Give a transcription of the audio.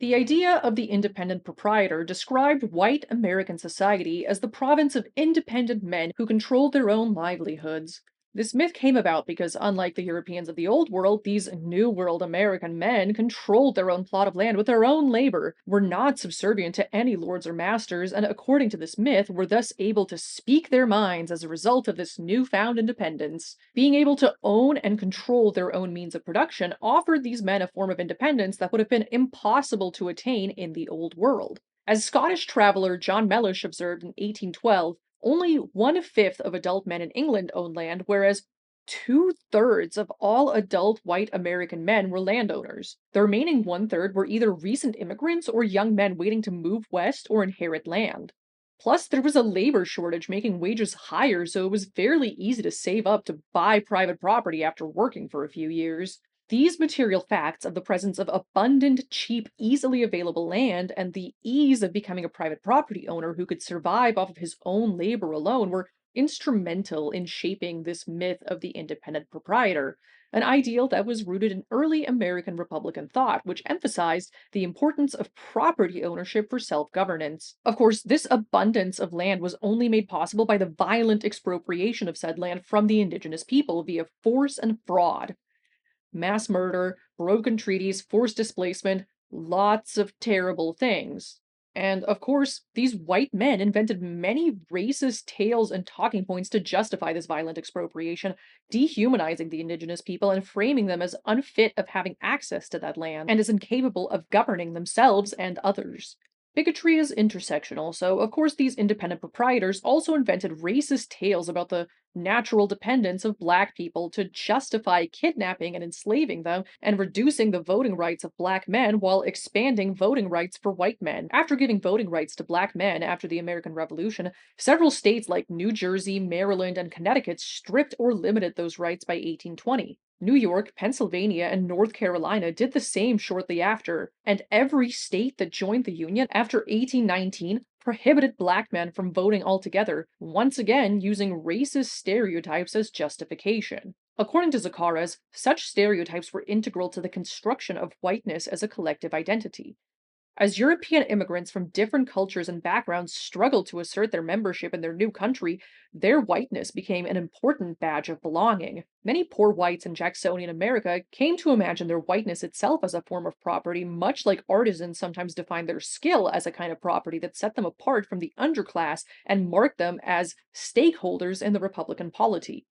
The idea of the independent proprietor described white American society as the province of independent men who controlled their own livelihoods. This myth came about because, unlike the Europeans of the Old World, these New World American men controlled their own plot of land with their own labor, were not subservient to any lords or masters, and according to this myth, were thus able to speak their minds as a result of this newfound independence. Being able to own and control their own means of production offered these men a form of independence that would have been impossible to attain in the Old World. As Scottish traveller John Mellish observed in 1812, only one-fifth of adult men in England owned land, whereas two-thirds of all adult white American men were landowners. The remaining one-third were either recent immigrants or young men waiting to move west or inherit land. Plus, there was a labor shortage making wages higher, so it was fairly easy to save up to buy private property after working for a few years. These material facts of the presence of abundant, cheap, easily available land and the ease of becoming a private property owner who could survive off of his own labor alone were instrumental in shaping this myth of the independent proprietor, an ideal that was rooted in early American Republican thought, which emphasized the importance of property ownership for self governance. Of course, this abundance of land was only made possible by the violent expropriation of said land from the indigenous people via force and fraud. Mass murder, broken treaties, forced displacement, lots of terrible things. And of course, these white men invented many racist tales and talking points to justify this violent expropriation, dehumanizing the indigenous people and framing them as unfit of having access to that land and as incapable of governing themselves and others. Bigotry is intersectional, so of course these independent proprietors also invented racist tales about the natural dependence of black people to justify kidnapping and enslaving them and reducing the voting rights of black men while expanding voting rights for white men. After giving voting rights to black men after the American Revolution, several states like New Jersey, Maryland, and Connecticut stripped or limited those rights by 1820. New York, Pennsylvania, and North Carolina did the same shortly after, and every state that joined the Union after 1819 prohibited black men from voting altogether, once again using racist stereotypes as justification. According to Zakaras, such stereotypes were integral to the construction of whiteness as a collective identity. As European immigrants from different cultures and backgrounds struggled to assert their membership in their new country, their whiteness became an important badge of belonging. Many poor whites in Jacksonian America came to imagine their whiteness itself as a form of property, much like artisans sometimes define their skill as a kind of property that set them apart from the underclass and marked them as stakeholders in the Republican polity.